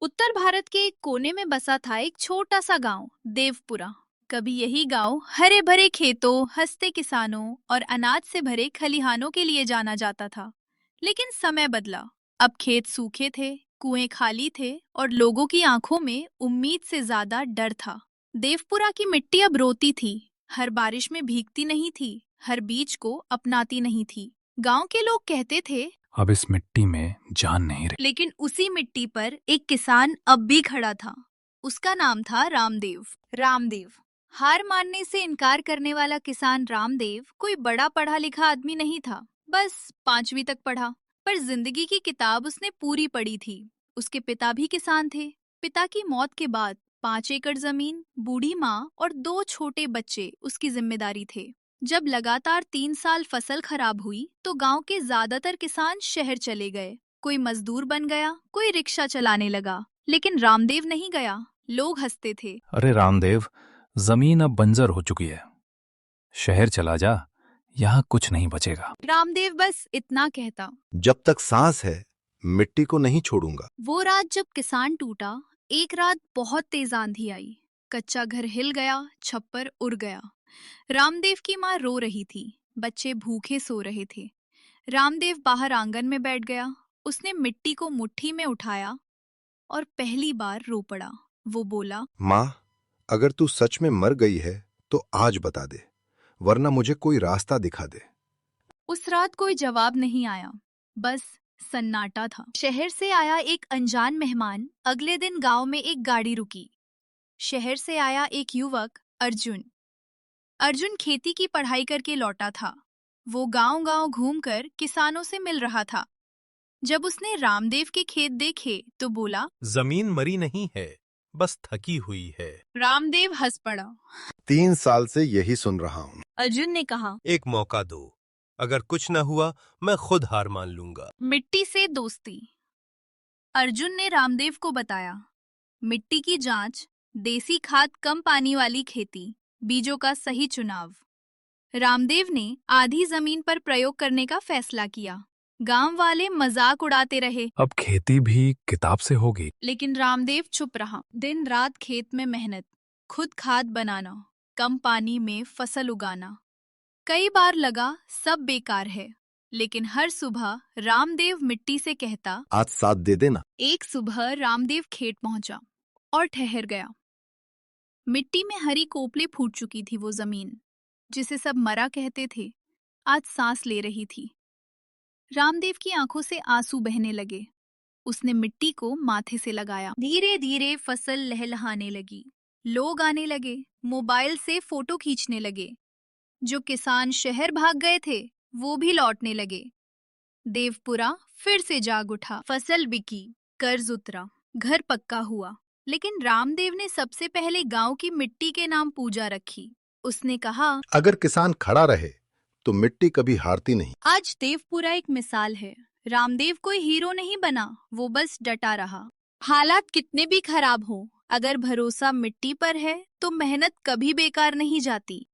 उत्तर भारत के एक कोने में बसा था एक छोटा सा गांव, देवपुरा। कभी यही गांव हरे भरे खेतों, हंसते किसानों और अनाज से भरे खलिहानों के लिए जाना जाता था। लेकिन समय बदला। अब खेत सूखे थे, कुएं खाली थे और लोगों की आंखों में उम्मीद से ज्यादा डर था। देवपुरा की मिट्टी अब रोती थी, हर बारिश में भीगती नहीं थी, हर बीज को अपनाती नहीं थी। गांव के लोग कहते थे, अब इस मिट्टी में जान नहीं रही। लेकिन उसी मिट्टी पर एक किसान अब भी खड़ा था। उसका नाम था रामदेव। रामदेव, हार मानने से इनकार करने वाला किसान रामदेव कोई बड़ा पढ़ा लिखा आदमी नहीं था, बस 5वीं तक पढ़ा। पर जिंदगी की किताब उसने पूरी पढ़ी थी। उसके पिता भी किसान थे। पिता की मौत के बाद 5 एकड़ जमीन, बूढ़ी माँ और 2 छोटे बच्चे उसकी जिम्मेदारी थे। जब लगातार 3 साल फसल खराब हुई तो गांव के ज्यादातर किसान शहर चले गए। कोई मजदूर बन गया, कोई रिक्शा चलाने लगा, लेकिन रामदेव नहीं गया। लोग हंसते थे। अरे रामदेव, जमीन अब बंजर हो चुकी है। शहर चला जा, यहाँ कुछ नहीं बचेगा। रामदेव बस इतना कहता। जब तक सांस है मिट्टी को नहीं छोड़ूंगा। वो रात जब किसान टूटा, एक रात बहुत तेज आंधी आई। कच्चा घर हिल गया, छप्पर उड़ गया। रामदेव की माँ रो रही थी, बच्चे भूखे सो रहे थे। रामदेव बाहर आंगन में बैठ गया। उसने मिट्टी को मुट्ठी में उठाया और पहली बार रो पड़ा। वो बोला, माँ, अगर तू सच में मर गई है तो आज बता दे, वरना मुझे कोई रास्ता दिखा दे। उस रात कोई जवाब नहीं आया, बस सन्नाटा था। शहर से आया एक अनजान मेहमान। अगले दिन गांव में एक गाड़ी रुकी। शहर से आया एक युवक, अर्जुन। अर्जुन खेती की पढ़ाई करके लौटा था। वो गांव-गांव घूमकर किसानों से मिल रहा था। जब उसने रामदेव के खेत देखे तो बोला, जमीन मरी नहीं है, बस थकी हुई है। रामदेव हंस पड़ा। 3 साल से यही सुन रहा हूँ। अर्जुन ने कहा, एक मौका दो, अगर कुछ न हुआ मैं खुद हार मान लूंगा। मिट्टी से दोस्ती। अर्जुन ने रामदेव को बताया, मिट्टी की जांच, देसी खाद, कम पानी वाली खेती, बीजों का सही चुनाव। रामदेव ने आधी जमीन पर प्रयोग करने का फैसला किया। गांव वाले मजाक उड़ाते रहे, अब खेती भी किताब से होगी। लेकिन रामदेव चुप रहा। दिन रात खेत में मेहनत, खुद खाद बनाना, कम पानी में फसल उगाना। कई बार लगा सब बेकार है, लेकिन हर सुबह रामदेव मिट्टी से कहता। आज साथ दे देना। एक सुबह रामदेव खेत पहुंचा और ठहर गया। मिट्टी में हरी कोपले फूट चुकी थी। वो जमीन, जिसे सब मरा कहते थे, आज सांस ले रही थी। रामदेव की आंखों से आंसू बहने लगे। उसने मिट्टी को माथे से लगाया। धीरे धीरे फसल लहलहाने लगी। लोग आने लगे, मोबाइल से फोटो खींचने लगे। जो किसान शहर भाग गए थे वो भी लौटने लगे। देवपुरा फिर से जाग उठा। फसल बिकी, कर्ज उतरा, घर पक्का हुआ। लेकिन रामदेव ने सबसे पहले गांव की मिट्टी के नाम पूजा रखी। उसने कहा, अगर किसान खड़ा रहे तो मिट्टी कभी हारती नहीं। आज देवपुरा एक मिसाल है। रामदेव कोई हीरो नहीं बना, वो बस डटा रहा। हालात कितने भी खराब हो, अगर भरोसा मिट्टी पर है तो मेहनत कभी बेकार नहीं जाती।